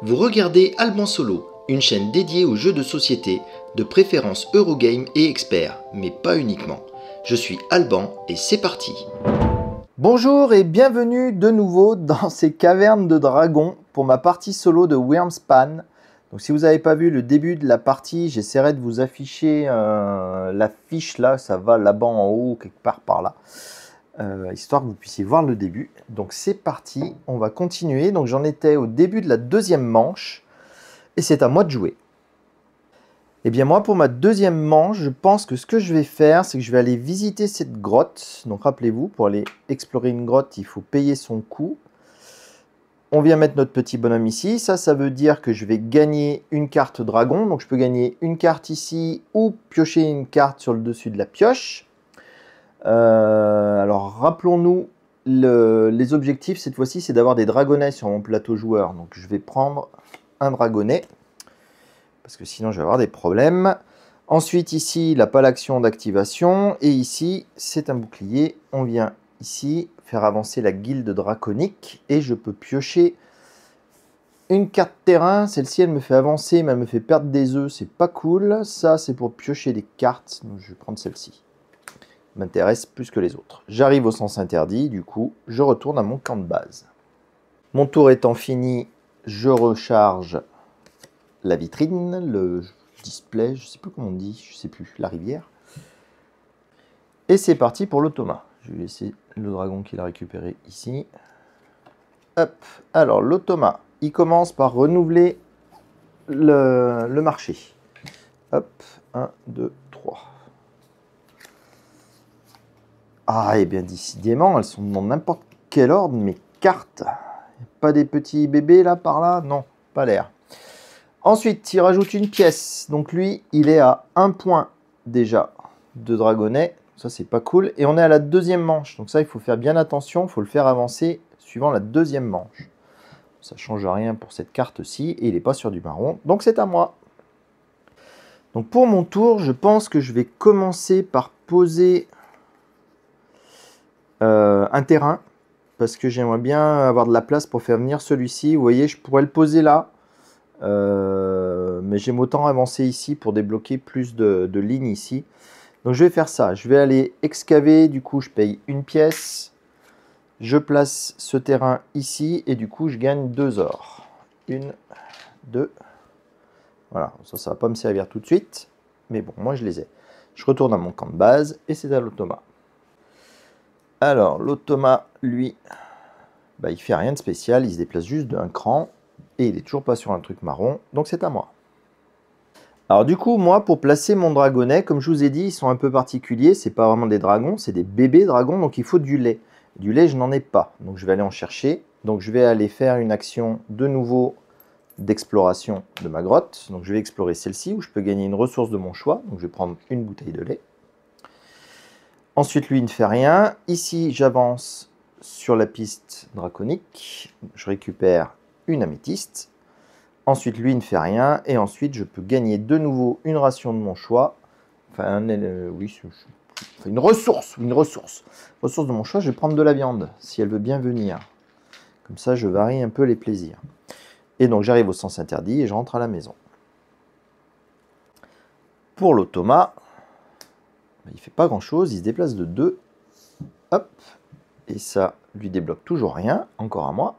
Vous regardez Alban Solo, une chaîne dédiée aux jeux de société, de préférence Eurogame et experts, mais pas uniquement. Je suis Alban et c'est parti. Bonjour et bienvenue de nouveau dans ces cavernes de dragons pour ma partie solo de Wyrmspan. Donc si vous n'avez pas vu le début de la partie, j'essaierai de vous afficher la fiche là, ça va là-bas en haut, quelque part par là. Histoire que vous puissiez voir le début. Donc c'est parti, on va continuer. Donc j'en étais au début de la deuxième manche et c'est à moi de jouer. Et bien moi pour ma deuxième manche, je pense que ce que je vais faire, c'est que je vais aller visiter cette grotte. Donc rappelez-vous, pour aller explorer une grotte, il faut payer son coup. On vient mettre notre petit bonhomme ici. Ça veut dire que je vais gagner une carte dragon. Donc je peux gagner une carte ici ou piocher une carte sur le dessus de la pioche. Alors rappelons-nous, les objectifs cette fois-ci, c'est d'avoir des dragonnets sur mon plateau joueur. Donc je vais prendre un dragonnet, parce que sinon je vais avoir des problèmes. Ensuite ici, il n'a pas l'action d'activation. Et ici, c'est un bouclier. On vient ici faire avancer la guilde draconique. Et je peux piocher une carte terrain. Celle-ci, elle me fait avancer, mais elle me fait perdre des œufs. C'est pas cool. Ça, c'est pour piocher des cartes. Donc je vais prendre celle-ci. M'intéresse plus que les autres. J'arrive au sens interdit, du coup, je retourne à mon camp de base. Mon tour étant fini, je recharge la vitrine, le display, je sais plus comment on dit, je sais plus, la rivière. Et c'est parti pour l'automa. Je vais laisser le dragon qu'il a récupéré ici. Hop, alors l'automa, il commence par renouveler le marché. Hop, 1, 2, 3. Ah, et bien décidément, elles sont dans n'importe quel ordre, mes cartes. Pas des petits bébés là, par là? Non, pas l'air. Ensuite, il rajoute une pièce. Donc lui, il est à 1 point déjà de dragonnet. Ça, c'est pas cool. Et on est à la deuxième manche. Donc ça, il faut faire bien attention. Il faut le faire avancer suivant la deuxième manche. Ça change rien pour cette carte-ci. Et il n'est pas sur du marron. Donc c'est à moi. Donc pour mon tour, je pense que je vais commencer par poser un terrain, parce que j'aimerais bien avoir de la place pour faire venir celui-ci. Vous voyez, je pourrais le poser là, mais j'aime autant avancer ici pour débloquer plus de lignes ici. Donc je vais faire ça, je vais aller excaver, du coup je paye une pièce, je place ce terrain ici, et du coup je gagne 2 ors. 1, 2, voilà, ça va pas me servir tout de suite, mais bon, moi je les ai. Je retourne à mon camp de base, et c'est à l'automa. Alors, l'automa, lui, bah, il fait rien de spécial, il se déplace juste d'un cran, et il n'est toujours pas sur un truc marron, donc c'est à moi. Alors du coup, moi, pour placer mon dragonnet, comme je vous ai dit, ils sont un peu particuliers, c'est pas vraiment des dragons, c'est des bébés dragons, donc il faut du lait. Du lait, je n'en ai pas, donc je vais aller en chercher. Donc je vais aller faire une action de nouveau d'exploration de ma grotte. Donc je vais explorer celle-ci, où je peux gagner une ressource de mon choix, donc je vais prendre une bouteille de lait. Ensuite, lui, il ne fait rien. Ici, j'avance sur la piste draconique. Je récupère une améthyste. Ensuite, lui, il ne fait rien. Et ensuite, je peux gagner de nouveau une ration de mon choix. Enfin, oui, une ressource. Une ressource. Ressource de mon choix, je vais prendre de la viande, si elle veut bien venir. Comme ça, je varie un peu les plaisirs. Et donc, j'arrive au sens interdit et je rentre à la maison. Pour l'automa, il ne fait pas grand chose, il se déplace de 2. Hop. Et ça lui débloque toujours rien. Encore à moi.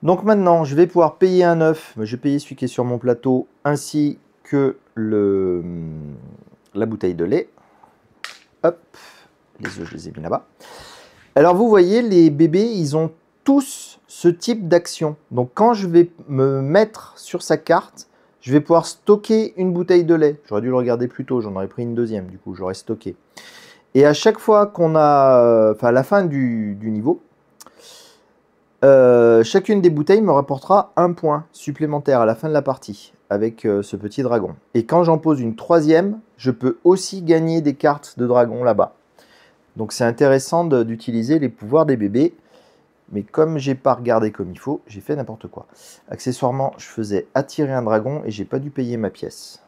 Donc maintenant, je vais pouvoir payer un œuf. Je vais payer celui qui est sur mon plateau, ainsi que la bouteille de lait. Hop. Les œufs, je les ai mis là-bas. Alors vous voyez, les bébés, ils ont tous ce type d'action. Donc quand je vais me mettre sur sa carte, je vais pouvoir stocker une bouteille de lait. J'aurais dû le regarder plus tôt, j'en aurais pris une deuxième, du coup j'aurais stocké. Et à chaque fois qu'on a, enfin à la fin du niveau, chacune des bouteilles me rapportera 1 point supplémentaire à la fin de la partie, avec ce petit dragon. Et quand j'en pose une troisième, je peux aussi gagner des cartes de dragon là-bas. Donc c'est intéressant d'utiliser les pouvoirs des bébés. Mais comme j'ai pas regardé comme il faut, j'ai fait n'importe quoi. Accessoirement, je faisais attirer un dragon et j'ai pas dû payer ma pièce.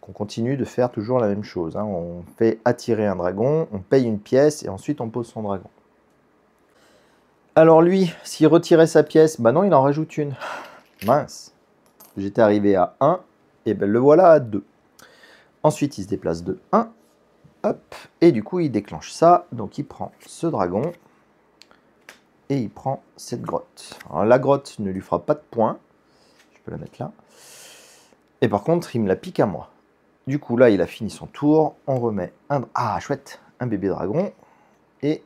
Donc on continue de faire toujours la même chose. Hein. On fait attirer un dragon, on paye une pièce et ensuite on pose son dragon. Alors lui, s'il retirait sa pièce, bah non, il en rajoute une. Mince. J'étais arrivé à 1, et ben le voilà à 2. Ensuite, il se déplace de 1. Hop. Et du coup, il déclenche ça. Donc, il prend ce dragon. Et il prend cette grotte. Alors, la grotte ne lui fera pas de points. Je peux la mettre là. Et par contre, il me la pique à moi. Du coup, là, il a fini son tour. On remet un... Ah, chouette. Un bébé dragon. Et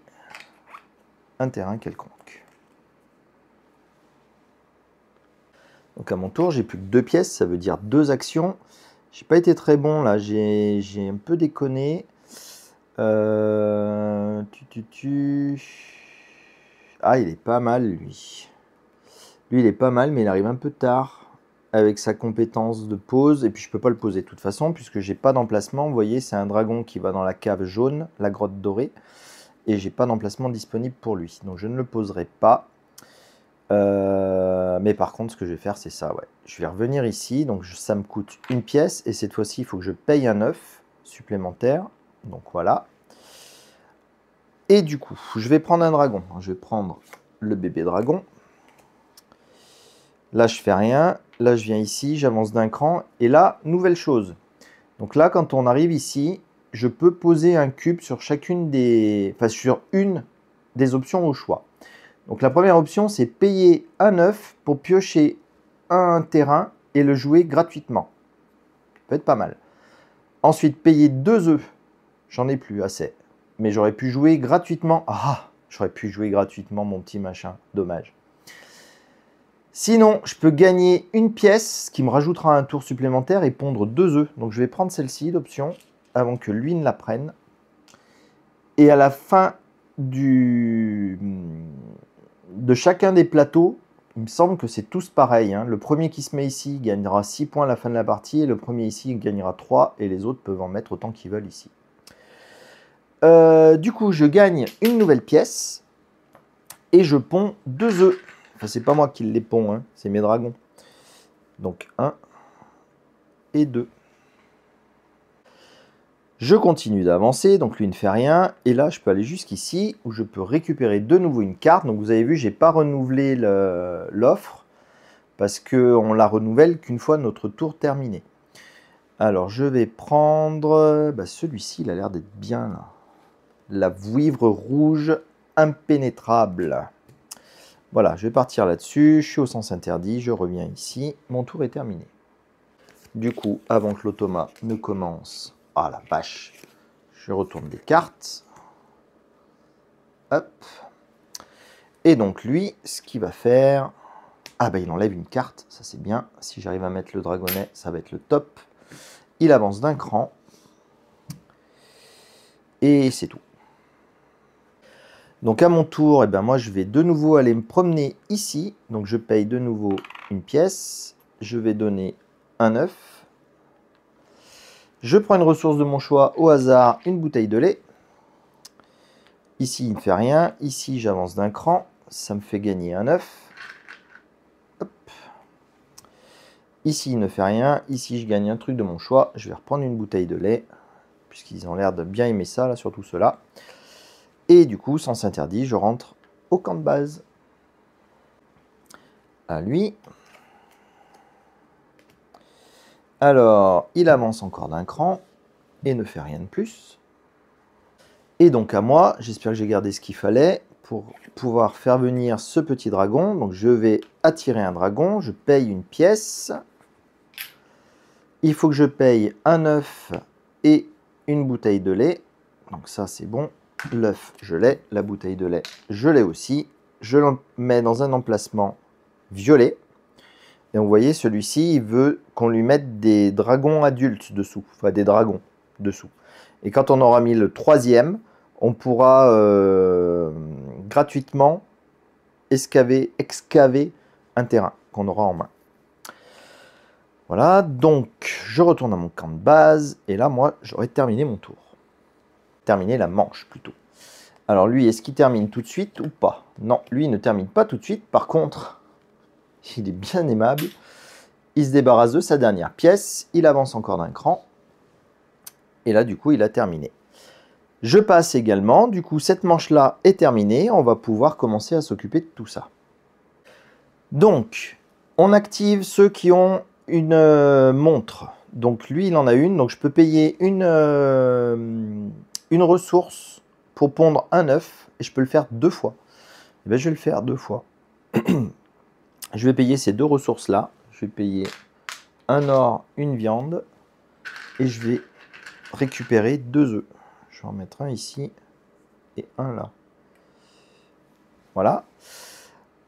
un terrain quelconque. Donc, à mon tour, j'ai plus que 2 pièces. Ça veut dire 2 actions. J'ai pas été très bon, là. J'ai un peu déconné. Ah, il est pas mal, lui. Lui, il est pas mal, mais il arrive un peu tard avec sa compétence de pose. Et puis, je peux pas le poser de toute façon, puisque j'ai pas d'emplacement. Vous voyez, c'est un dragon qui va dans la cave jaune, la grotte dorée. Et j'ai pas d'emplacement disponible pour lui. Donc, je ne le poserai pas. Mais par contre, ce que je vais faire, c'est ça. Ouais. Je vais revenir ici. Donc, ça me coûte une pièce. Et cette fois-ci, il faut que je paye un œuf supplémentaire. Donc, voilà. Et du coup, je vais prendre un dragon. Je vais prendre le bébé dragon. Là, je fais rien. Là, je viens ici, j'avance d'un cran. Et là, nouvelle chose. Donc là, quand on arrive ici, je peux poser un cube sur chacune des... Enfin, sur une des options au choix. Donc la première option, c'est payer un œuf pour piocher un terrain et le jouer gratuitement. Ça peut être pas mal. Ensuite, payer 2 œufs. J'en ai plus assez. Mais j'aurais pu jouer gratuitement. Ah, j'aurais pu jouer gratuitement mon petit machin. Dommage. Sinon, je peux gagner une pièce, ce qui me rajoutera un tour supplémentaire et pondre 2 œufs. Donc je vais prendre celle-ci, l'option, avant que lui ne la prenne. Et à la fin de chacun des plateaux, il me semble que c'est tous pareil. Hein. Le premier qui se met ici gagnera 6 points à la fin de la partie. Et le premier ici gagnera 3. Et les autres peuvent en mettre autant qu'ils veulent ici. Du coup, je gagne une nouvelle pièce. Et je ponds 2 œufs. Enfin, c'est pas moi qui les ponds, hein, c'est mes dragons. Donc 1 et 2. Je continue d'avancer, donc lui ne fait rien. Et là, je peux aller jusqu'ici, où je peux récupérer de nouveau une carte. Donc vous avez vu, je n'ai pas renouvelé l'offre, parce qu'on la renouvelle qu'une fois notre tour terminé. Alors, je vais prendre... celui-ci, il a l'air d'être bien là. La vouivre rouge impénétrable. Voilà, je vais partir là-dessus. Je suis au sens interdit, je reviens ici. Mon tour est terminé. Du coup, avant que l'automa ne commence... Ah la vache! Je retourne des cartes. Hop. Et donc lui, ce qu'il va faire... Ah il enlève une carte, ça c'est bien. Si j'arrive à mettre le dragonnet, ça va être le top. Il avance d'un cran. Et c'est tout. Donc à mon tour, moi je vais de nouveau aller me promener ici. Donc je paye de nouveau une pièce. Je vais donner un œuf. Je prends une ressource de mon choix au hasard, une bouteille de lait. Ici il ne fait rien. Ici j'avance d'un cran. Ça me fait gagner un œuf. Hop. Ici il ne fait rien. Ici je gagne un truc de mon choix. Je vais reprendre une bouteille de lait. Puisqu'ils ont l'air de bien aimer ça, là, surtout ceux-là. Et du coup, sens interdit, je rentre au camp de base. À lui. Alors, il avance encore d'un cran et ne fait rien de plus. Et donc à moi, j'espère que j'ai gardé ce qu'il fallait pour pouvoir faire venir ce petit dragon. Donc je vais attirer un dragon, je paye une pièce. Il faut que je paye un œuf et une bouteille de lait. Donc ça c'est bon. L'œuf, je l'ai. La bouteille de lait, je l'ai aussi. Je le mets dans un emplacement violet. Et vous voyez, celui-ci, il veut qu'on lui mette des dragons adultes dessous. Enfin, des dragons dessous. Et quand on aura mis le 3e, on pourra gratuitement excaver un terrain qu'on aura en main. Voilà, donc je retourne à mon camp de base. Et là, moi, j'aurais terminé mon tour. Terminer la manche plutôt. Alors lui, est-ce qu'il termine tout de suite ou pas? Non, lui il ne termine pas tout de suite. Par contre, il est bien aimable. Il se débarrasse de sa dernière pièce. Il avance encore d'un cran. Et là, du coup, il a terminé. Je passe également. Du coup, cette manche-là est terminée. On va pouvoir commencer à s'occuper de tout ça. Donc, On active ceux qui ont une montre. Donc lui, il en a une. Donc je peux payer une ressource pour pondre un œuf. Et je peux le faire 2 fois. Et bien, je vais le faire 2 fois. Je vais payer ces 2 ressources-là. Je vais payer un or, une viande. Et je vais récupérer 2 œufs. Je vais en mettre un ici et un là. Voilà.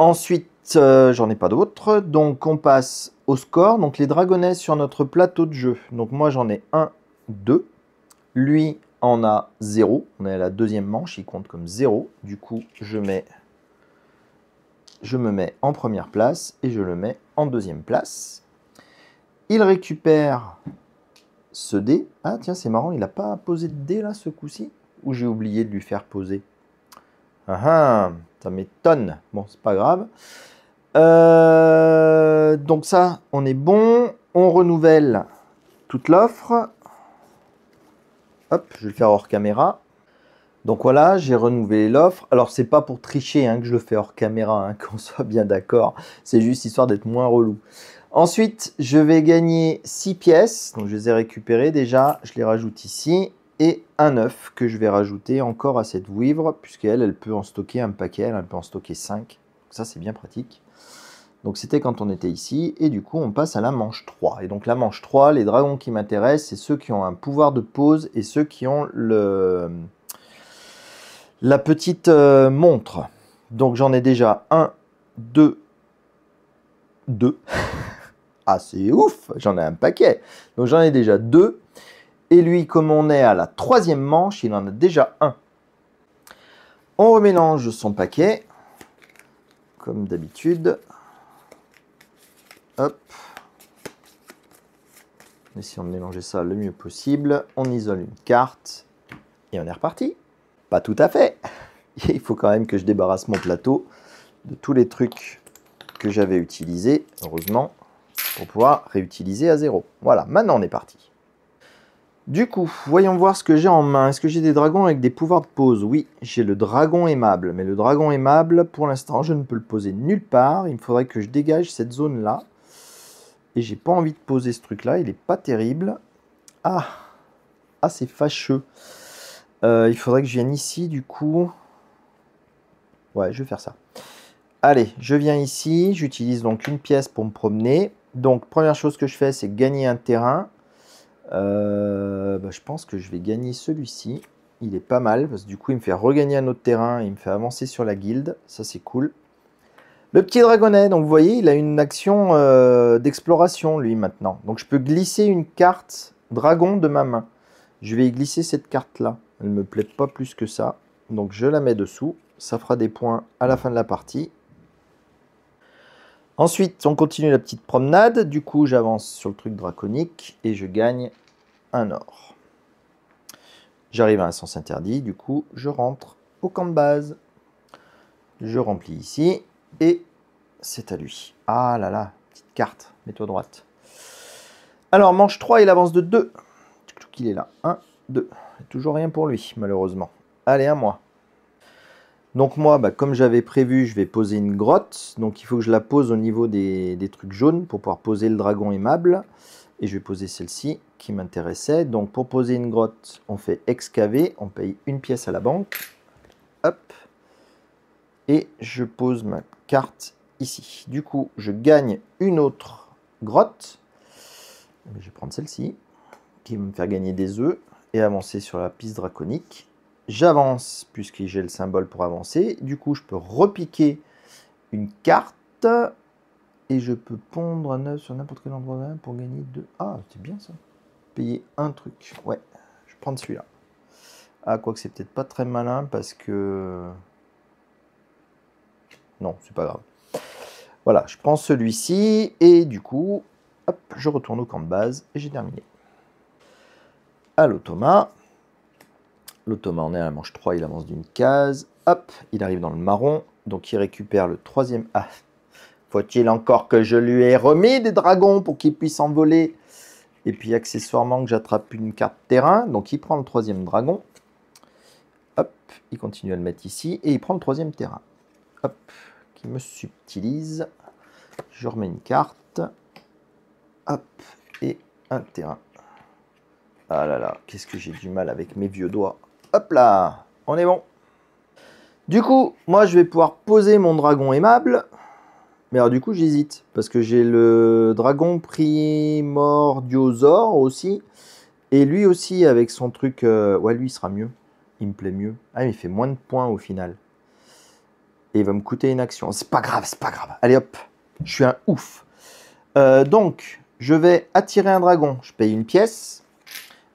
Ensuite, j'en ai pas d'autres. Donc, on passe au score. Donc, les dragonnets sur notre plateau de jeu. Donc, moi, j'en ai 1, 2. Lui en a 0. On est à la deuxième manche. Il compte comme 0. Du coup, je me mets en première place et je le mets en deuxième place. Il récupère ce dé. Ah, tiens, c'est marrant. Il n'a pas posé de dé, là, ce coup-ci. Ou j'ai oublié de lui faire poser. Ah ah, ça m'étonne. Bon, c'est pas grave. Donc ça, on est bon. On renouvelle toute l'offre. Hop, je vais le faire hors caméra. Donc voilà, j'ai renouvelé l'offre. Alors, c'est pas pour tricher hein, que je le fais hors caméra, hein, qu'on soit bien d'accord. C'est juste histoire d'être moins relou. Ensuite, je vais gagner 6 pièces. Donc, je les ai récupérées déjà. Je les rajoute ici. Et un œuf que je vais rajouter encore à cette vouivre, puisqu'elle, elle peut en stocker un paquet, elle peut en stocker 5. Donc ça, c'est bien pratique. Donc c'était quand on était ici, et du coup, on passe à la manche 3. Et donc la manche 3, les dragons qui m'intéressent, c'est ceux qui ont un pouvoir de pause et ceux qui ont la petite montre. Donc j'en ai déjà 1, 2, 2. Ah, c'est ouf, j'en ai un paquet. Donc j'en ai déjà 2. Et lui, comme on est à la 3e manche, il en a déjà 1. On remélange son paquet, comme d'habitude. Hop. Essayons de mélanger ça le mieux possible. On isole une carte. Et on est reparti. Pas tout à fait. Il faut quand même que je débarrasse mon plateau de tous les trucs que j'avais utilisés, heureusement, pour pouvoir réutiliser à 0. Voilà, maintenant on est parti. Du coup, voyons voir ce que j'ai en main. Est-ce que j'ai des dragons avec des pouvoirs de pause? Oui, j'ai le dragon aimable. Mais le dragon aimable, pour l'instant, je ne peux le poser nulle part. Il me faudrait que je dégage cette zone-là. Et j'ai pas envie de poser ce truc-là. Il n'est pas terrible. Ah, c'est fâcheux. Il faudrait que je vienne ici, du coup. Ouais, je vais faire ça. Allez, je viens ici. J'utilise donc une pièce pour me promener. Donc, première chose que je fais, c'est gagner un terrain. Je pense que je vais gagner celui-ci. Il est pas mal parce que du coup il me fait regagner un autre terrain, il me fait avancer sur la guilde, ça c'est cool. Le petit dragonnet, donc vous voyez, il a une action d'exploration lui maintenant. Donc je peux glisser une carte dragon de ma main. Je vais y glisser cette carte là. Elle ne me plaît pas plus que ça. Donc je la mets dessous. Ça fera des points à la fin de la partie. Ensuite, on continue la petite promenade. Du coup, j'avance sur le truc draconique et je gagne un or. J'arrive à un sens interdit. Du coup, je rentre au camp de base. Je remplis ici et c'est à lui. Ah là là, petite carte. Mets-toi droite. Alors, manche 3, il avance de 2. Il est là. 1, 2. Toujours rien pour lui, malheureusement. Allez, à moi. Donc moi, comme j'avais prévu, je vais poser une grotte. Donc il faut que je la pose au niveau des trucs jaunes pour pouvoir poser le dragon aimable. Et je vais poser celle-ci qui m'intéressait. Donc pour poser une grotte, on fait excaver. On paye une pièce à la banque. Hop. Et je pose ma carte ici. Du coup, je gagne une autre grotte. Je vais prendre celle-ci qui va me faire gagner des œufs et avancer sur la piste draconique. J'avance puisque j'ai le symbole pour avancer. Du coup, je peux repiquer une carte et je peux pondre un œuf sur n'importe quel endroit pour gagner 2. Ah, c'est bien ça. Payer un truc. Ouais, je vais prendre celui-là. Ah, quoique c'est peut-être pas très malin parce que... Non, c'est pas grave. Voilà, je prends celui-ci et du coup, hop, je retourne au camp de base et j'ai terminé. À l'automa. L'automa, on est à la manche 3, il avance d'une case. Hop, il arrive dans le marron. Donc il récupère le 3e. Ah, faut-il encore que je lui ai remis des dragons pour qu'il puisse envoler? Et puis accessoirement que j'attrape une carte terrain. Donc il prend le 3e dragon. Hop, il continue à le mettre ici. Et il prend le 3e terrain. Hop, qui me subtilise. Je remets une carte. Hop, et un terrain. Ah là là, qu'est-ce que j'ai du mal avec mes vieux doigts. Hop là, on est bon. Du coup, moi je vais pouvoir poser mon dragon aimable. Mais alors du coup j'hésite, parce que j'ai le dragon primordiosaure aussi. Et lui aussi avec son truc... Ouais, lui il sera mieux. Il me plaît mieux. Ah, mais il fait moins de points au final. Et il va me coûter une action. C'est pas grave, c'est pas grave. Allez hop, je suis un ouf. Donc, je vais attirer un dragon. Je paye une pièce.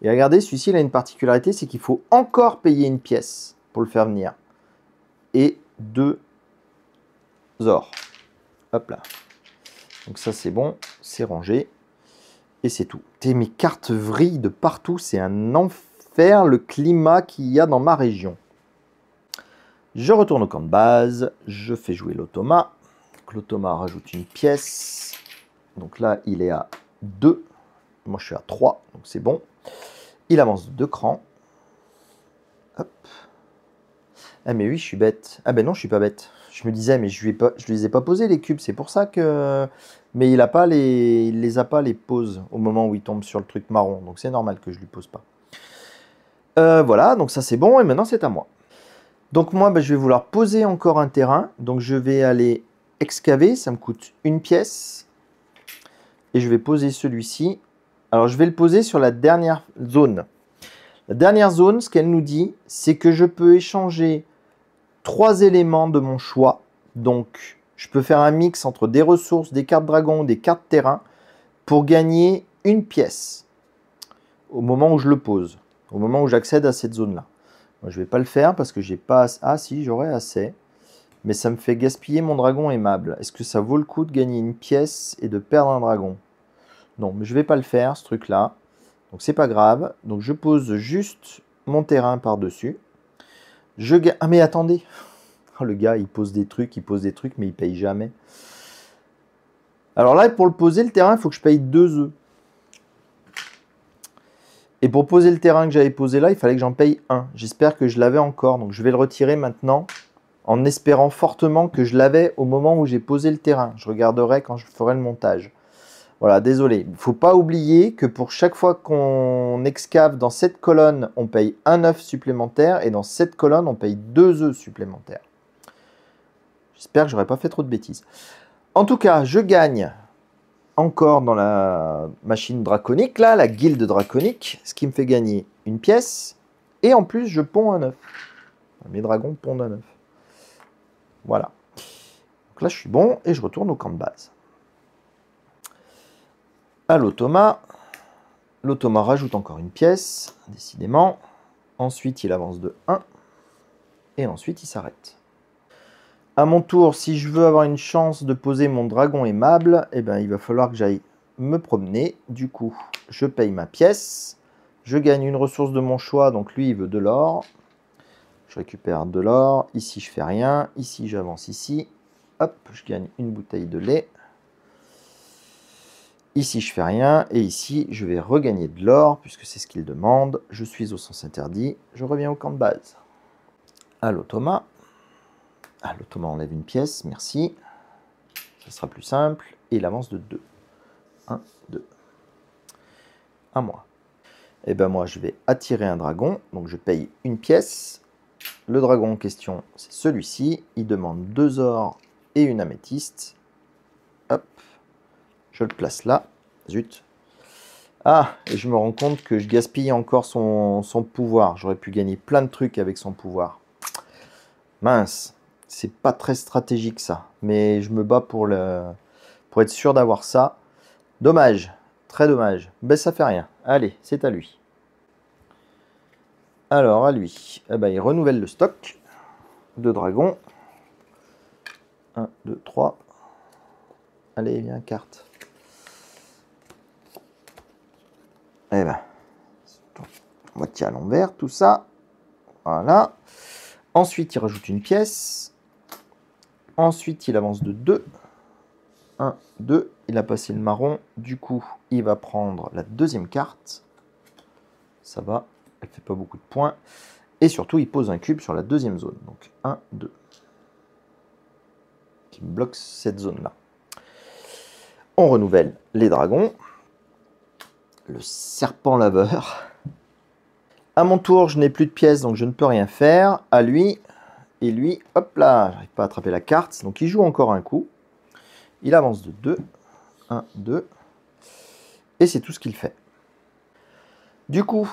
Et regardez, celui-ci il a une particularité, c'est qu'il faut encore payer une pièce pour le faire venir. Et 2 ors. Hop là. Donc ça c'est bon, c'est rangé. Et c'est tout. Mes cartes vrillent de partout, c'est un enfer le climat qu'il y a dans ma région. Je retourne au camp de base, je fais jouer l'automa. L'automa rajoute une pièce. Donc là il est à 2. Moi je suis à 3, donc c'est bon. Il avance de 2 crans. Hop. Ah mais oui, je suis bête. Ah ben non, je suis pas bête. Je me disais, mais je les ai pas posés les cubes, c'est pour ça que... Mais il les a pas les poses au moment où il tombe sur le truc marron, donc c'est normal que je lui pose pas. Voilà, donc ça c'est bon, et maintenant c'est à moi. Donc moi, je vais vouloir poser encore un terrain, donc je vais aller excaver, ça me coûte une pièce, et je vais poser celui-ci. Alors je vais le poser sur la dernière zone. La dernière zone, ce qu'elle nous dit, c'est que je peux échanger 3 éléments de mon choix. Donc, je peux faire un mix entre des ressources, des cartes dragon, des cartes terrain pour gagner une pièce au moment où je le pose, au moment où j'accède à cette zone-là. Moi, je ne vais pas le faire parce que j'ai pas... Ah si, j'aurais assez. Mais ça me fait gaspiller mon dragon aimable. Est-ce que ça vaut le coup de gagner une pièce et de perdre un dragon? Non, mais je ne vais pas le faire, ce truc-là. Donc, c'est pas grave. Donc, je pose juste mon terrain par-dessus. Ah, mais attendez. Oh, le gars, il pose des trucs, mais il paye jamais. Alors là, pour le poser, le terrain, il faut que je paye 2 œufs. Et pour poser le terrain que j'avais posé là, il fallait que j'en paye 1. J'espère que je l'avais encore. Donc, je vais le retirer maintenant en espérant fortement que je l'avais au moment où j'ai posé le terrain. Je regarderai quand je ferai le montage. Voilà, désolé. Il ne faut pas oublier que pour chaque fois qu'on excave dans cette colonne, on paye un œuf supplémentaire et dans cette colonne, on paye 2 œufs supplémentaires. J'espère que je n'aurai pas fait trop de bêtises. En tout cas, je gagne encore dans la machine draconique, là, la guilde draconique, ce qui me fait gagner une pièce. Et en plus, je ponds un œuf. Mes dragons pondent un œuf. Voilà. Donc là, je suis bon et je retourne au camp de base. À l'automa. L'automa rajoute encore une pièce, décidément. Ensuite, il avance de 1. Et ensuite, il s'arrête. À mon tour, si je veux avoir une chance de poser mon dragon aimable, eh ben, il va falloir que j'aille me promener. Du coup, je paye ma pièce. Je gagne une ressource de mon choix, donc lui, il veut de l'or. Je récupère de l'or. Ici, je fais rien. Ici, j'avance ici. Hop, je gagne une bouteille de lait. Ici, je fais rien. Et ici, je vais regagner de l'or, puisque c'est ce qu'il demande. Je suis au sens interdit. Je reviens au camp de base. À l'automa. Ah, l'automa enlève une pièce, merci. Ça sera plus simple. Et il avance de 2. 1, 2. À moi. Et ben moi, je vais attirer un dragon. Donc, je paye une pièce. Le dragon en question, c'est celui-ci. Il demande 2 ors et une améthyste. Hop. Je le place là. Zut. Ah, et je me rends compte que je gaspille encore son pouvoir. J'aurais pu gagner plein de trucs avec son pouvoir. Mince. C'est pas très stratégique ça. Mais je me bats pour être sûr d'avoir ça. Dommage. Très dommage. Ben ça fait rien. Allez, c'est à lui. Alors, à lui. Eh ben, il renouvelle le stock de dragons. 1, 2, 3. Allez, viens, carte. Eh ben, moitié à l'envers, tout ça. Voilà. Ensuite, il rajoute une pièce. Ensuite, il avance de 2. 1, 2. Il a passé le marron. Du coup, il va prendre la deuxième carte. Ça va. Elle ne fait pas beaucoup de points. Et surtout, il pose un cube sur la deuxième zone. Donc, 1, 2. Qui bloque cette zone-là. On renouvelle les dragons. Le serpent laveur. À mon tour, je n'ai plus de pièces, donc je ne peux rien faire. À lui, et lui, hop là, j'arrive pas à attraper la carte. Donc il joue encore un coup. Il avance de 2. 1, 2. Et c'est tout ce qu'il fait. Du coup,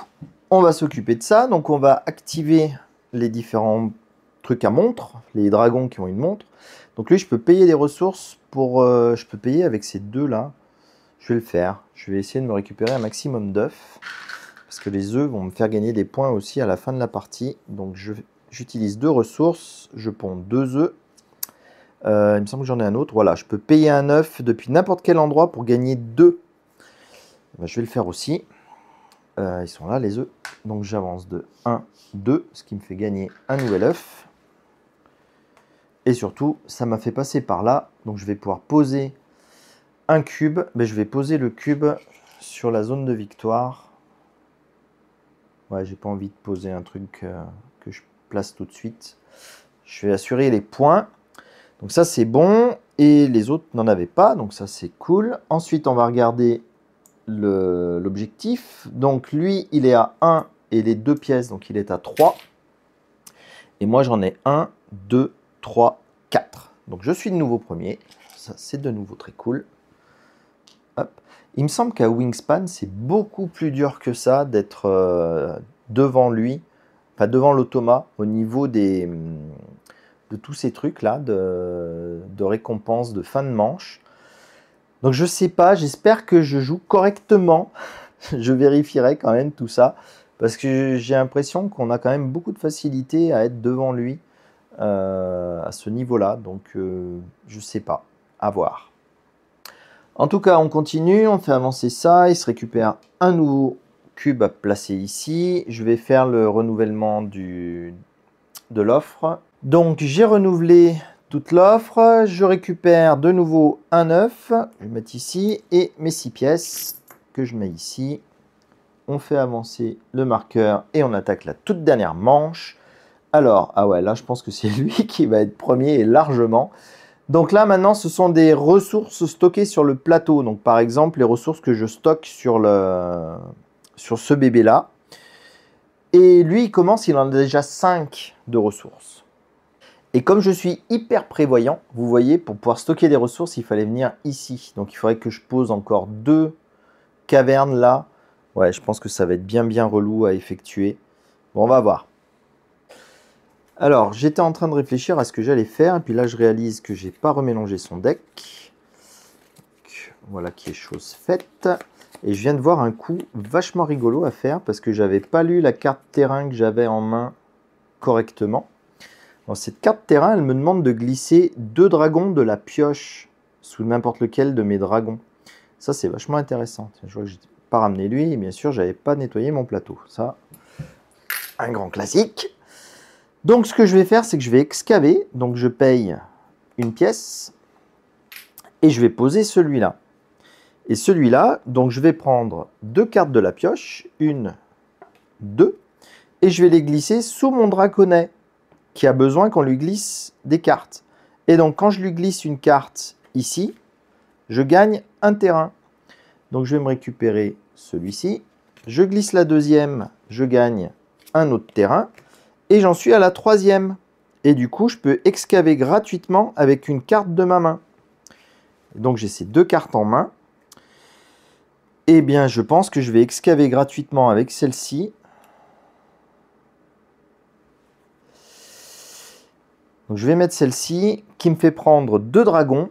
on va s'occuper de ça. Donc on va activer les différents trucs à montre. Les dragons qui ont une montre. Donc lui, je peux payer des ressources pour... je peux payer avec ces deux-là. Je vais le faire. Je vais essayer de me récupérer un maximum d'œufs. Parce que les œufs vont me faire gagner des points aussi à la fin de la partie. Donc j'utilise 2 ressources. Je ponds 2 œufs. Il me semble que j'en ai un autre. Voilà, je peux payer un œuf depuis n'importe quel endroit pour gagner 2. Ben, je vais le faire aussi. Ils sont là, les œufs. Donc j'avance de 1, 2, ce qui me fait gagner un nouvel œuf. Et surtout, ça m'a fait passer par là. Donc je vais pouvoir poser un cube. Ben, je vais poser le cube sur la zone de victoire. Ouais, j'ai pas envie de poser un truc que je place tout de suite. Je vais assurer les points. Donc ça, c'est bon. Et les autres n'en avaient pas. Donc ça, c'est cool. Ensuite, on va regarder l'objectif. Donc lui, il est à 1 et les 2 pièces. Donc il est à 3. Et moi, j'en ai 1, 2, 3, 4. Donc je suis de nouveau premier. Ça, c'est de nouveau très cool. Hop. Il me semble qu'à Wingspan, c'est beaucoup plus dur que ça d'être devant lui, enfin devant l'automa, au niveau de tous ces trucs-là, de récompense de fin de manche. Donc je sais pas, j'espère que je joue correctement. Je vérifierai quand même tout ça, parce que j'ai l'impression qu'on a quand même beaucoup de facilité à être devant lui à ce niveau-là. Donc je sais pas, à voir. En tout cas, on continue, on fait avancer ça, il se récupère un nouveau cube à placer ici. Je vais faire le renouvellement de l'offre. Donc j'ai renouvelé toute l'offre, je récupère de nouveau un œuf, je vais mettre ici, et mes 6 pièces que je mets ici. On fait avancer le marqueur et on attaque la toute dernière manche. Alors, ah ouais, là je pense que c'est lui qui va être premier et largement. Donc là, maintenant, ce sont des ressources stockées sur le plateau. Donc, par exemple, les ressources que je stocke sur ce bébé-là. Et lui, il commence, il en a déjà 5 de ressources. Et comme je suis hyper prévoyant, vous voyez, pour pouvoir stocker des ressources, il fallait venir ici. Donc, il faudrait que je pose encore 2 cavernes là. Ouais, je pense que ça va être bien relou à effectuer. Bon, on va voir. Alors, j'étais en train de réfléchir à ce que j'allais faire, et puis là, je réalise que j'ai pas remélangé son deck. Donc, voilà qui est chose faite. Et je viens de voir un coup vachement rigolo à faire, parce que j'avais pas lu la carte terrain que j'avais en main correctement. Dans cette carte terrain, elle me demande de glisser 2 dragons de la pioche sous n'importe lequel de mes dragons. Ça, c'est vachement intéressant. Je vois que j'ai pas ramené lui, et bien sûr, j'avais pas nettoyé mon plateau. Ça, un grand classique. Donc, ce que je vais faire, c'est que je vais excaver. Donc, je paye une pièce et je vais poser celui-là. Et celui-là, donc, je vais prendre 2 cartes de la pioche, 1, 2, et je vais les glisser sous mon draconnet qui a besoin qu'on lui glisse des cartes. Et donc, quand je lui glisse une carte ici, je gagne un terrain. Donc, je vais me récupérer celui-ci. Je glisse la deuxième, je gagne un autre terrain. Et j'en suis à la 3e. Et du coup, je peux excaver gratuitement avec une carte de ma main. Donc, j'ai ces 2 cartes en main. Eh bien, je pense que je vais excaver gratuitement avec celle-ci. Donc, je vais mettre celle-ci qui me fait prendre 2 dragons.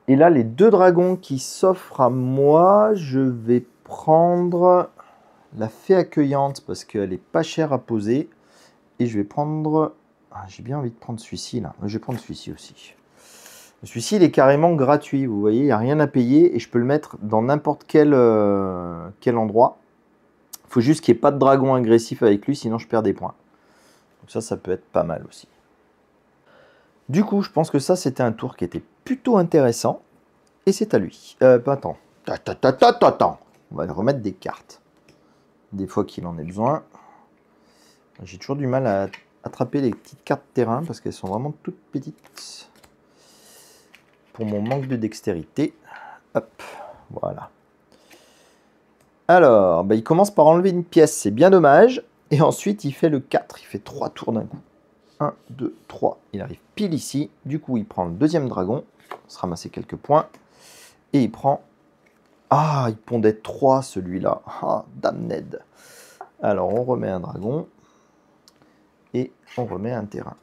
Et là, les 2 dragons qui s'offrent à moi, je vais prendre la fée accueillante parce qu'elle n'est pas chère à poser. Et je vais prendre... Ah, j'ai bien envie de prendre celui-ci, là. Je vais prendre celui-ci aussi. Celui-ci, il est carrément gratuit. Vous voyez, il n'y a rien à payer. Et je peux le mettre dans n'importe quel endroit. Il faut juste qu'il n'y ait pas de dragon agressif avec lui, sinon je perds des points. Donc ça peut être pas mal aussi. Du coup, je pense que ça, c'était un tour qui était plutôt intéressant. Et c'est à lui. Attends. Attends. On va remettre des cartes. Des fois qu'il en ait besoin. J'ai toujours du mal à attraper les petites cartes terrain parce qu'elles sont vraiment toutes petites pour mon manque de dextérité. Hop, voilà. Alors, bah, il commence par enlever une pièce, c'est bien dommage. Et ensuite, il fait le 4, il fait 3 tours d'un coup. 1, 2, 3. Il arrive pile ici. Du coup, il prend le deuxième dragon. On va se ramasser quelques points. Et il prend... Ah, il pondait 3 celui-là. Ah, damned. Alors, on remet un dragon. Et on remet un terrain.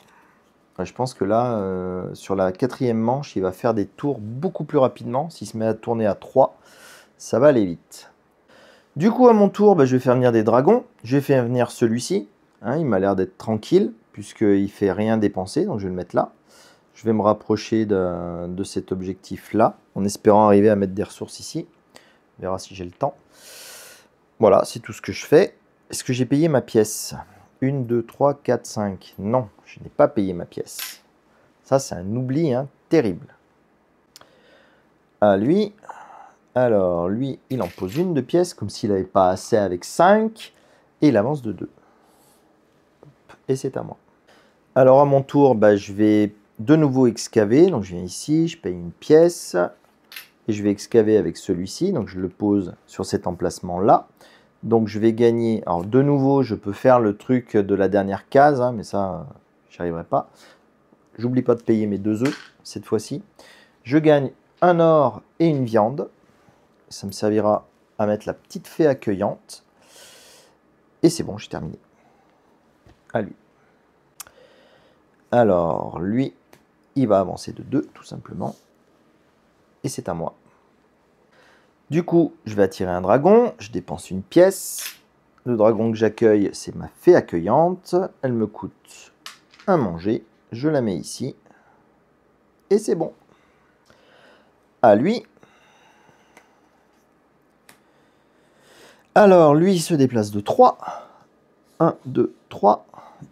Je pense que là, sur la 4e manche, il va faire des tours beaucoup plus rapidement. S'il se met à tourner à 3, ça va aller vite. Du coup, à mon tour, bah, je vais faire venir des dragons. Je vais faire venir celui-ci. Hein, il m'a l'air d'être tranquille, puisqu'il ne fait rien dépenser. Donc, je vais le mettre là. Je vais me rapprocher de cet objectif-là, en espérant arriver à mettre des ressources ici. On verra si j'ai le temps. Voilà, c'est tout ce que je fais. Est-ce que j'ai payé ma pièce? 1, 2, 3, 4, 5. Non, je n'ai pas payé ma pièce. Ça, c'est un oubli terrible. À lui... Alors, lui, il en pose une de pièces, comme s'il n'avait pas assez avec 5. Et il avance de 2. Et c'est à moi. Alors, à mon tour, bah, je vais de nouveau excaver. Donc, je viens ici, je paye une pièce. Et je vais excaver avec celui-ci. Donc, je le pose sur cet emplacement-là. Donc, je vais gagner... Alors, de nouveau, je peux faire le truc de la dernière case. Hein, mais ça, j'y arriverai pas. J'oublie pas de payer mes 2 œufs, cette fois-ci. Je gagne un or et une viande. Ça me servira à mettre la petite fée accueillante. Et c'est bon, j'ai terminé. À lui. Alors, lui, il va avancer de 2, tout simplement. Et c'est à moi. Du coup, je vais attirer un dragon. Je dépense une pièce. Le dragon que j'accueille, c'est ma fée accueillante. Elle me coûte un manger. Je la mets ici. Et c'est bon. À lui. Alors, lui, il se déplace de 3. 1, 2, 3.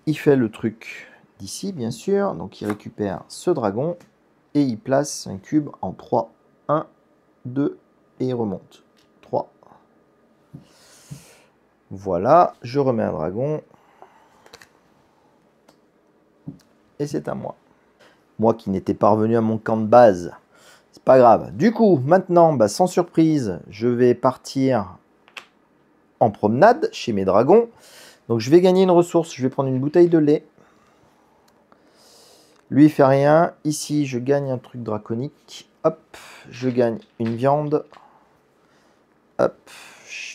Il fait le truc d'ici, bien sûr. Donc, il récupère ce dragon. Et il place un cube en 3. 1, 2, et il remonte. 3. Voilà, je remets un dragon. Et c'est à moi. Moi qui n'étais pas revenu à mon camp de base. C'est pas grave. Du coup, maintenant, bah, sans surprise, je vais partir en promenade chez mes dragons. Donc je vais gagner une ressource, je vais prendre une bouteille de lait. Lui il fait rien. Ici je gagne un truc draconique. Hop, je gagne une viande. Hop,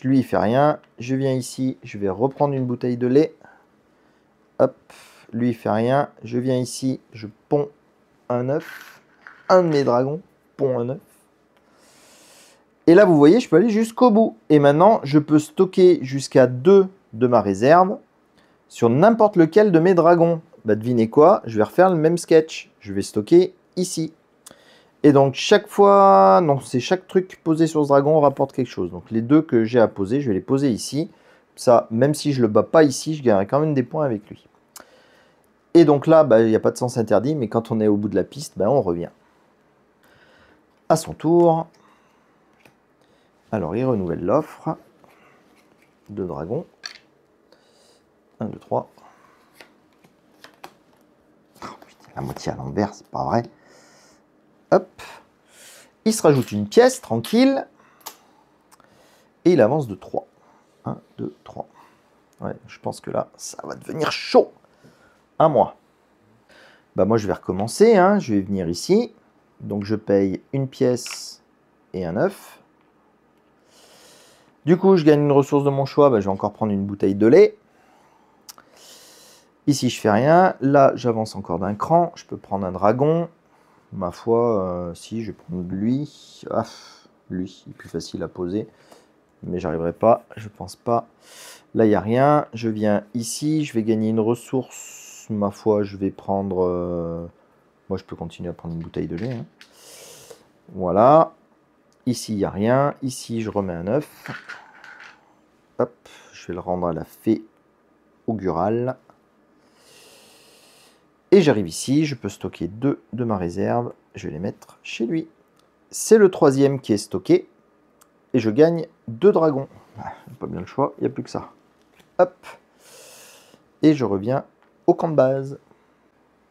lui il fait rien. Je viens ici, je vais reprendre une bouteille de lait. Hop, lui il fait rien. Je viens ici, je ponds un œuf. Un de mes dragons pond un œuf. Et là, vous voyez, je peux aller jusqu'au bout. Et maintenant, je peux stocker jusqu'à 2 de ma réserve sur n'importe lequel de mes dragons. Bah, devinez quoi? Je vais refaire le même sketch. Je vais stocker ici. Et donc, chaque fois... Non, c'est chaque truc posé sur ce dragon rapporte quelque chose. Donc, les 2 que j'ai à poser, je vais les poser ici. Ça, même si je ne le bats pas ici, je gagnerai quand même des points avec lui. Et donc là, bah, il n'y a pas de sens interdit. Mais quand on est au bout de la piste, bah, on revient. À son tour... Alors, il renouvelle l'offre. 2 dragons. 1, 2, 3. Oh, putain, la moitié à l'envers, c'est pas vrai. Hop. Il se rajoute une pièce, tranquille. Et il avance de 3. 1, 2, 3. Ouais, je pense que là, ça va devenir chaud. À moi. Bah, moi, je vais recommencer. Hein. Je vais venir ici. Donc, je paye une pièce et un œuf. Du coup, je gagne une ressource de mon choix. Bah, je vais encore prendre une bouteille de lait. Ici, je fais rien. Là, j'avance encore d'un cran. Je peux prendre un dragon. Ma foi, si, je vais prendre lui. Ah, lui, il est plus facile à poser. Mais j'arriverai pas, je pense pas. Là, il n'y a rien. Je viens ici. Je vais gagner une ressource. Ma foi, je vais prendre... Moi, je peux continuer à prendre une bouteille de lait. Hein. Voilà. Ici, il n'y a rien. Ici, je remets un œuf. Hop, je vais le rendre à la fée augurale. Et j'arrive ici, je peux stocker 2 de ma réserve. Je vais les mettre chez lui. C'est le 3e qui est stocké. Et je gagne 2 dragons. Pas bien le choix, il n'y a plus que ça. Hop. Et je reviens au camp de base.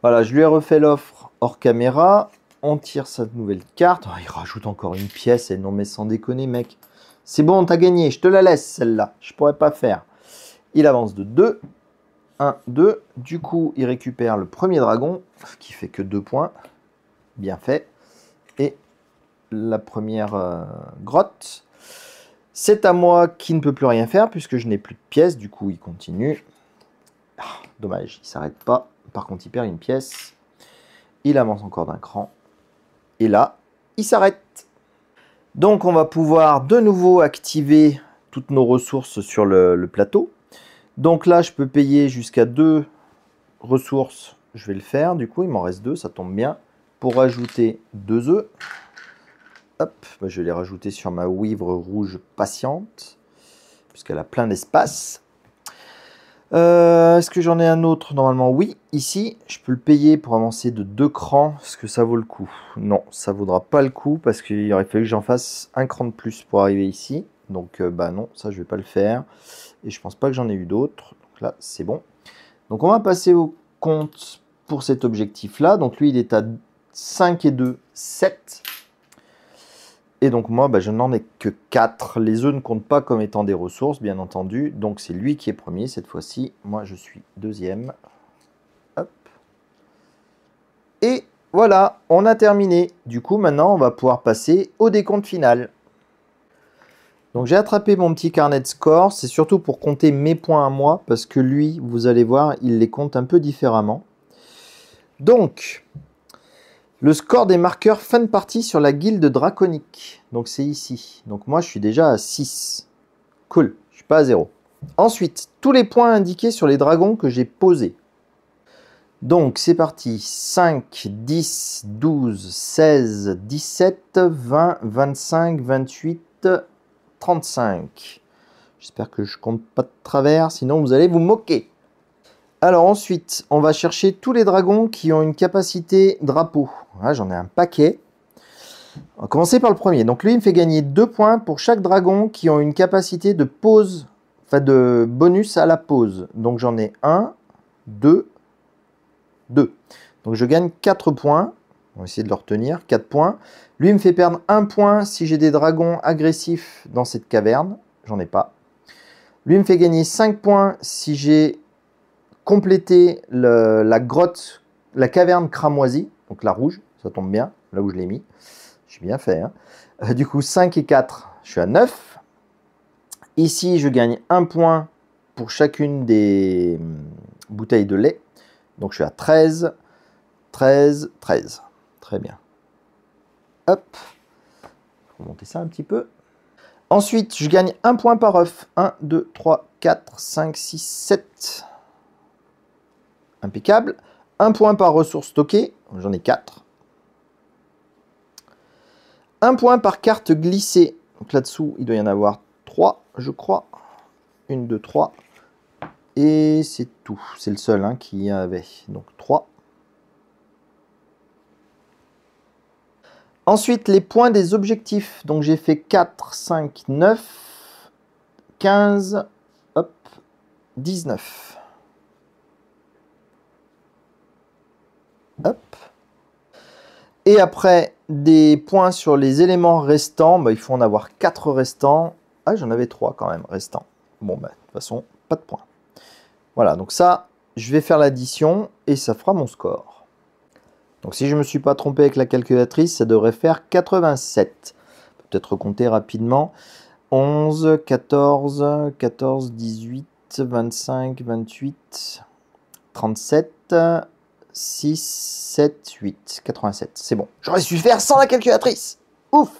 Voilà, je lui ai refait l'offre hors caméra. on tire sa nouvelle carte. Oh, il rajoute encore une pièce. Et non, mais sans déconner, mec. C'est bon, t'as gagné. Je te la laisse, celle-là. Je pourrais pas faire. Il avance de 2. 1, 2. Du coup, il récupère le premier dragon, qui fait que 2 points. Bien fait. Et la première grotte. C'est à moi qui ne peut plus rien faire, puisque je n'ai plus de pièces. Du coup, il continue. Ah, dommage, il ne s'arrête pas. Par contre, il perd une pièce. Il avance encore d'un cran. Et là, il s'arrête. Donc, on va pouvoir de nouveau activer toutes nos ressources sur le plateau. Donc là, je peux payer jusqu'à 2 ressources. Je vais le faire. Du coup, il m'en reste 2. Ça tombe bien. Pour rajouter 2 œufs. Hop, je vais les rajouter sur ma wivre rouge patiente. Puisqu'elle a plein d'espace. Est-ce que j'en ai un autre? Normalement, oui. Ici, je peux le payer pour avancer de 2 crans. Est-ce que ça vaut le coup? Non, ça ne vaudra pas le coup parce qu'il aurait fallu que j'en fasse un cran de plus pour arriver ici. Donc, bah non, ça, je ne vais pas le faire. Et je pense pas que j'en ai eu d'autres. Donc là, c'est bon. Donc, on va passer au compte pour cet objectif-là. Donc, lui, il est à 5 et 2, 7. Et donc moi, je n'en ai que 4. Les œufs ne comptent pas comme étant des ressources, bien entendu. Donc c'est lui qui est premier cette fois-ci. Moi, je suis deuxième. Hop. Et voilà, on a terminé. Du coup, maintenant, on va pouvoir passer au décompte final. Donc j'ai attrapé mon petit carnet de score. C'est surtout pour compter mes points à moi. Parce que lui, vous allez voir, il les compte un peu différemment. Donc... le score des marqueurs fin de partie sur la guilde draconique. Donc c'est ici. Donc moi je suis déjà à 6. Cool, je suis pas à 0. Ensuite, tous les points indiqués sur les dragons que j'ai posés. Donc c'est parti. 5, 10, 12, 16, 17, 20, 25, 28, 35. J'espère que je compte pas de travers, sinon vous allez vous moquer. Alors ensuite, on va chercher tous les dragons qui ont une capacité drapeau. Voilà, j'en ai un paquet. On va commencer par le premier. Donc lui, il me fait gagner 2 points pour chaque dragon qui ont une capacité de pause, enfin de bonus à la pause. Donc j'en ai 1, 2, 2. Donc je gagne 4 points. On va essayer de le retenir. 4 points. Lui, il me fait perdre 1 point si j'ai des dragons agressifs dans cette caverne. J'en ai pas. Lui, il me fait gagner 5 points si j'ai compléter la grotte, la caverne cramoisie, donc la rouge, ça tombe bien, là où je l'ai mis. J'ai bien fait. Hein. Du coup, 5 et 4, je suis à 9. Ici, je gagne 1 point pour chacune des bouteilles de lait. Donc, je suis à 13, 13, 13. Très bien. Hop. Je vais monter ça un petit peu. Ensuite, je gagne 1 point par œuf. 1, 2, 3, 4, 5, 6, 7. Impeccable. 1 point par ressource stockée. J'en ai 4. 1 point par carte glissée. Donc là-dessous, il doit y en avoir 3, je crois. 1, 2, 3. Et c'est tout. C'est le seul qui y avait. Donc 3. Ensuite, les points des objectifs. Donc j'ai fait 4, 5, 9, 15, hop, 19. Hop. Et après, des points sur les éléments restants. Il faut en avoir 4 restants. Ah, j'en avais 3 quand même restants. Bon, de toute façon, pas de points. Voilà, donc ça, je vais faire l'addition et ça fera mon score. Donc si je ne me suis pas trompé avec la calculatrice, ça devrait faire 87. Peut-être compter rapidement. 11, 14, 14, 18, 25, 28, 37... 6, 7, 8, 87. C'est bon. J'aurais su faire sans la calculatrice. Ouf.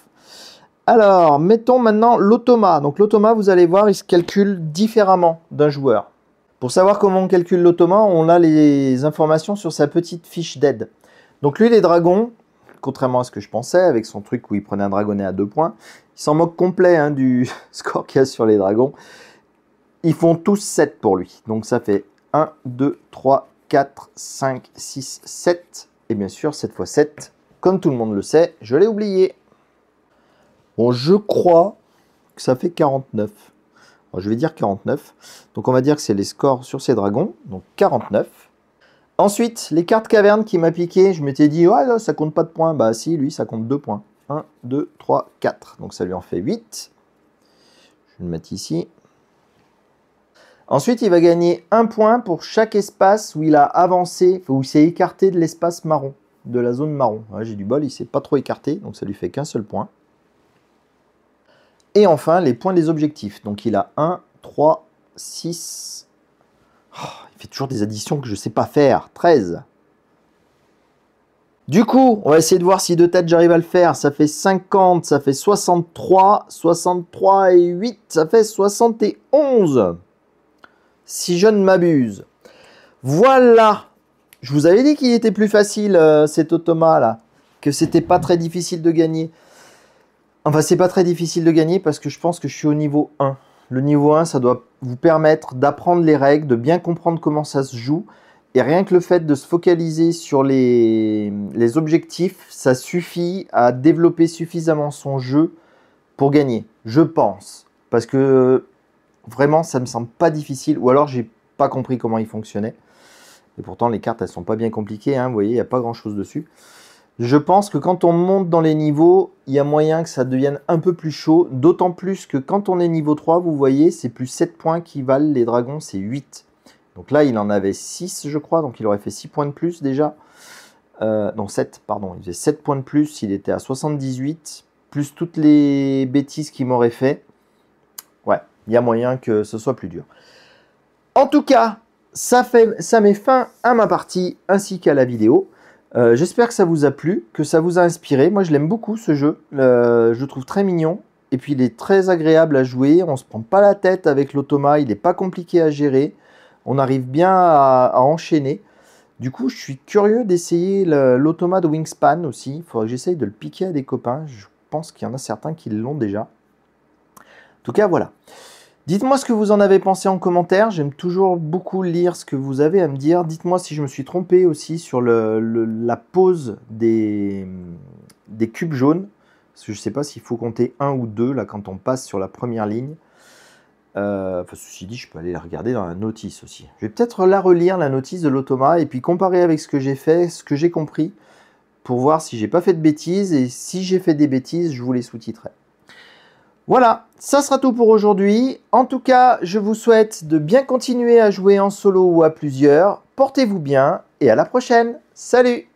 Alors, mettons maintenant l'automa. Donc l'automa, vous allez voir, il se calcule différemment d'un joueur. Pour savoir comment on calcule l'automa, on a les informations sur sa petite fiche d'aide. Donc lui, les dragons, contrairement à ce que je pensais, avec son truc où il prenait un dragonnet à 2 points, il s'en moque complet du score qu'il y a sur les dragons. Ils font tous 7 pour lui. Donc ça fait 1, 2, 3, 4, 5, 6, 7. Et bien sûr, cette fois 7, comme tout le monde le sait, je l'ai oublié. Bon, je crois que ça fait 49. Alors, je vais dire 49. Donc, on va dire que c'est les scores sur ces dragons. Donc, 49. Ensuite, les cartes cavernes qui m'a piqué, je m'étais dit, ouais, là, ça compte pas de points. Bah si, lui, ça compte 2 points. 1, 2, 3, 4. Donc ça lui en fait 8. Je vais le mettre ici. Ensuite, il va gagner 1 point pour chaque espace où il a avancé, où il s'est écarté de l'espace marron, de la zone marron. Ouais, j'ai du bol, il ne s'est pas trop écarté, donc ça lui fait qu'un seul point. Et enfin, les points des objectifs. Donc il a 1, 3, 6... Oh, il fait toujours des additions que je ne sais pas faire. 13. Du coup, on va essayer de voir si de tête j'arrive à le faire. Ça fait 50, ça fait 63. 63 et 8, ça fait 71. Si je ne m'abuse. Voilà. Je vous avais dit qu'il était plus facile, cet automa là. Que c'était pas très difficile de gagner. Enfin, c'est pas très difficile de gagner parce que je pense que je suis au niveau 1. Le niveau 1, ça doit vous permettre d'apprendre les règles, de bien comprendre comment ça se joue. Et rien que le fait de se focaliser sur les objectifs, ça suffit à développer suffisamment son jeu pour gagner. Je pense. Parce que vraiment, ça me semble pas difficile. Ou alors, j'ai pas compris comment il fonctionnait. Et pourtant, les cartes, elles sont pas bien compliquées. Hein, vous voyez, il n'y a pas grand-chose dessus. Je pense que quand on monte dans les niveaux, il y a moyen que ça devienne un peu plus chaud. D'autant plus que quand on est niveau 3, vous voyez, c'est plus 7 points qui valent les dragons, c'est 8. Donc là, il en avait 6, je crois. Donc il aurait fait 6 points de plus déjà. Non, 7, pardon. Il faisait 7 points de plus, il était à 78. Plus toutes les bêtises qu'il m'aurait fait. Ouais, il y a moyen que ce soit plus dur. En tout cas, ça met fin à ma partie ainsi qu'à la vidéo. J'espère que ça vous a plu, que ça vous a inspiré. Moi, je l'aime beaucoup ce jeu. Je le trouve très mignon. Et puis, il est très agréable à jouer. On ne se prend pas la tête avec l'automa. Il n'est pas compliqué à gérer. On arrive bien à enchaîner. Du coup, je suis curieux d'essayer l'automa de Wingspan aussi. Il faudrait que j'essaye de le piquer à des copains. Je pense qu'il y en a certains qui l'ont déjà. En tout cas, voilà. Dites-moi ce que vous en avez pensé en commentaire. J'aime toujours beaucoup lire ce que vous avez à me dire. Dites-moi si je me suis trompé aussi sur la pose des cubes jaunes. Parce que je ne sais pas s'il faut compter 1 ou 2 là, quand on passe sur la première ligne. Enfin, ceci dit, je peux aller la regarder dans la notice aussi. Je vais peut-être la relire, la notice de l'automa, et puis comparer avec ce que j'ai fait, ce que j'ai compris, pour voir si j'ai pas fait de bêtises. Et si j'ai fait des bêtises, je vous les sous-titrerai. Voilà, ça sera tout pour aujourd'hui. En tout cas, je vous souhaite de bien continuer à jouer en solo ou à plusieurs. Portez-vous bien et à la prochaine. Salut!